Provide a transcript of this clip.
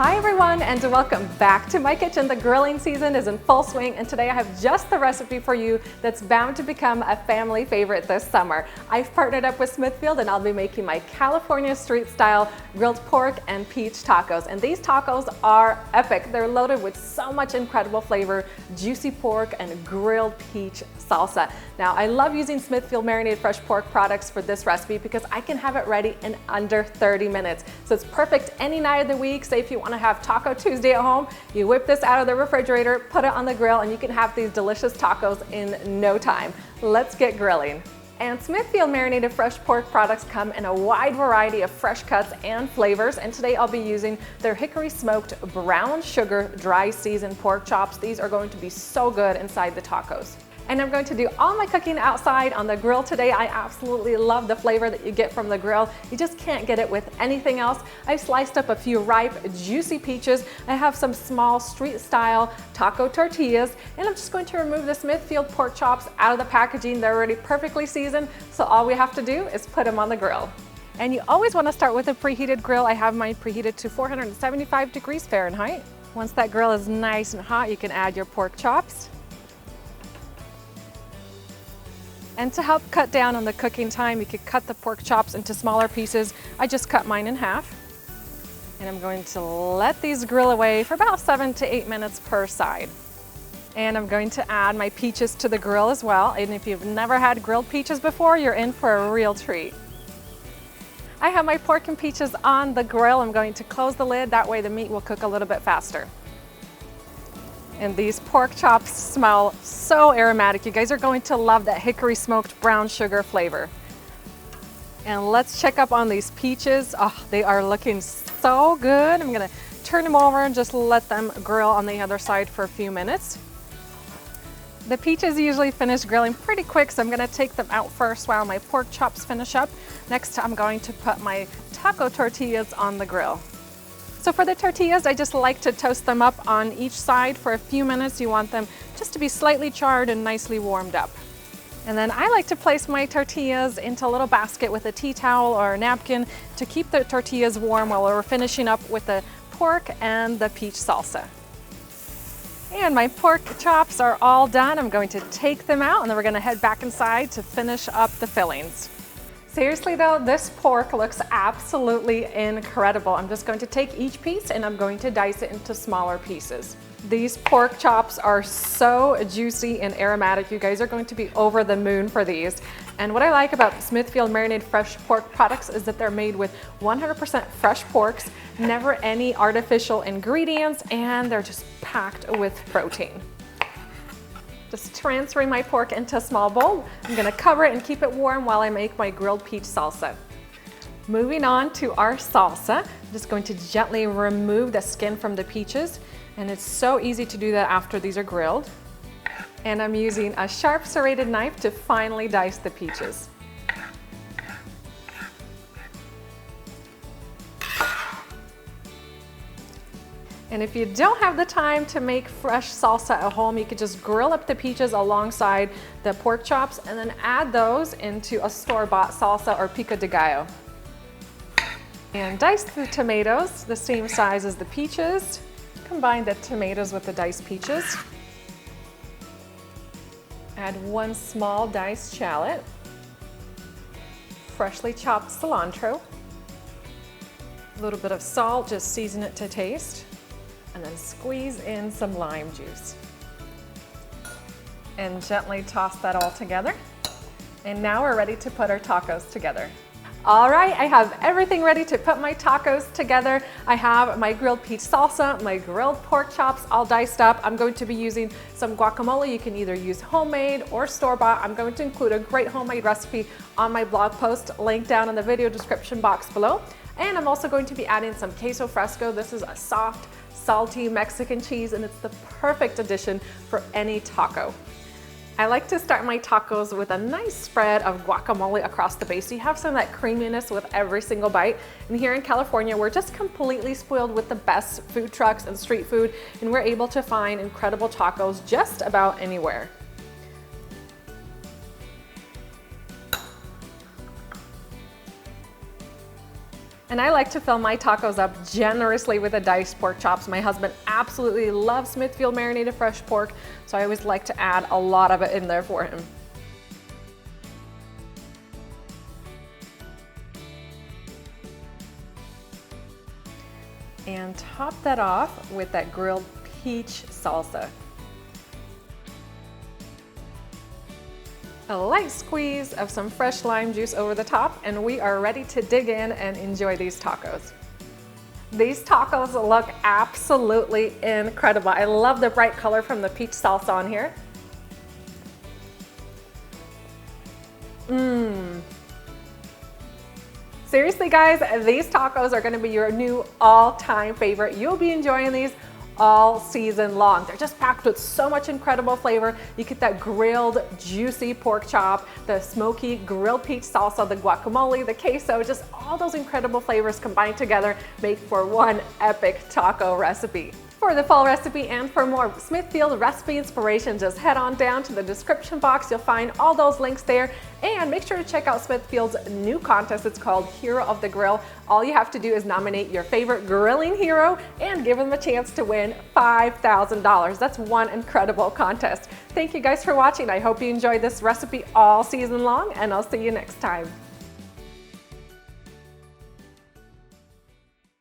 Hi everyone, and welcome back to my kitchen. The grilling season is in full swing, and today I have just the recipe for you that's bound to become a family favorite this summer. I've partnered up with Smithfield and I'll be making my California street style grilled pork and peach tacos. And these tacos are epic. They're loaded with so much incredible flavor, juicy pork and grilled peach salsa. Now, I love using Smithfield marinated fresh pork products for this recipe because I can have it ready in under 30 minutes. So it's perfect any night of the week. Say if you want to have Taco Tuesday at home, you whip this out of the refrigerator, put it on the grill, and you can have these delicious tacos in no time. Let's get grilling. And Smithfield marinated fresh pork products come in a wide variety of fresh cuts and flavors, and today I'll be using their hickory smoked brown sugar dry seasoned pork chops. These are going to be so good inside the tacos. And I'm going to do all my cooking outside on the grill today. I absolutely love the flavor that you get from the grill. You just can't get it with anything else. I've sliced up a few ripe, juicy peaches. I have some small street-style taco tortillas, and I'm just going to remove the Smithfield pork chops out of the packaging. They're already perfectly seasoned, so all we have to do is put them on the grill. And you always want to start with a preheated grill. I have mine preheated to 475 degrees Fahrenheit. Once that grill is nice and hot, you can add your pork chops. And to help cut down on the cooking time, you could cut the pork chops into smaller pieces. I just cut mine in half. And I'm going to let these grill away for about 7 to 8 minutes per side. And I'm going to add my peaches to the grill as well. And if you've never had grilled peaches before, you're in for a real treat. I have my pork and peaches on the grill. I'm going to close the lid, that way the meat will cook a little bit faster. And these pork chops smell so aromatic. You guys are going to love that hickory smoked brown sugar flavor. And let's check up on these peaches. Oh, they are looking so good. I'm gonna turn them over and just let them grill on the other side for a few minutes. The peaches usually finish grilling pretty quick, so I'm gonna take them out first while my pork chops finish up. Next, I'm going to put my taco tortillas on the grill. So for the tortillas, I just like to toast them up on each side for a few minutes. You want them just to be slightly charred and nicely warmed up. And then I like to place my tortillas into a little basket with a tea towel or a napkin to keep the tortillas warm while we're finishing up with the pork and the peach salsa. And my pork chops are all done. I'm going to take them out and then we're going to head back inside to finish up the fillings. Seriously though, this pork looks absolutely incredible. I'm just going to take each piece and I'm going to dice it into smaller pieces. These pork chops are so juicy and aromatic. You guys are going to be over the moon for these. And what I like about Smithfield marinated fresh pork products is that they're made with 100% fresh porks, never any artificial ingredients, and they're just packed with protein. Just transferring my pork into a small bowl. I'm gonna cover it and keep it warm while I make my grilled peach salsa. Moving on to our salsa, I'm just going to gently remove the skin from the peaches, and it's so easy to do that after these are grilled. And I'm using a sharp serrated knife to finely dice the peaches. And if you don't have the time to make fresh salsa at home, you could just grill up the peaches alongside the pork chops and then add those into a store-bought salsa or pico de gallo. And dice the tomatoes the same size as the peaches. Combine the tomatoes with the diced peaches. Add 1 small diced shallot, freshly chopped cilantro, a little bit of salt, just season it to taste. And then squeeze in some lime juice. And gently toss that all together. And now we're ready to put our tacos together. All right, I have everything ready to put my tacos together. I have my grilled peach salsa, my grilled pork chops all diced up. I'm going to be using some guacamole. You can either use homemade or store-bought. I'm going to include a great homemade recipe on my blog post, linked down in the video description box below. And I'm also going to be adding some queso fresco. This is a soft, salty Mexican cheese, and it's the perfect addition for any taco. I like to start my tacos with a nice spread of guacamole across the base so you have some of that creaminess with every single bite. And here in California, we're just completely spoiled with the best food trucks and street food, and we're able to find incredible tacos just about anywhere. And I like to fill my tacos up generously with the diced pork chops. My husband absolutely loves Smithfield marinated fresh pork, so I always like to add a lot of it in there for him. And top that off with that grilled peach salsa. A light squeeze of some fresh lime juice over the top, and we are ready to dig in and enjoy these tacos. These tacos look absolutely incredible. I love the bright color from the peach salsa on here. Seriously guys, these tacos are gonna be your new all-time favorite. You'll be enjoying these all season long. They're just packed with so much incredible flavor. You get that grilled, juicy pork chop, the smoky grilled peach salsa, the guacamole, the queso, just all those incredible flavors combined together make for one epic taco recipe. For the full recipe and for more Smithfield recipe inspiration, just head on down to the description box. You'll find all those links there. And make sure to check out Smithfield's new contest. It's called Hero of the Grill. All you have to do is nominate your favorite grilling hero and give them a chance to win $5,000. That's one incredible contest. Thank you guys for watching. I hope you enjoyed this recipe all season long, and I'll see you next time.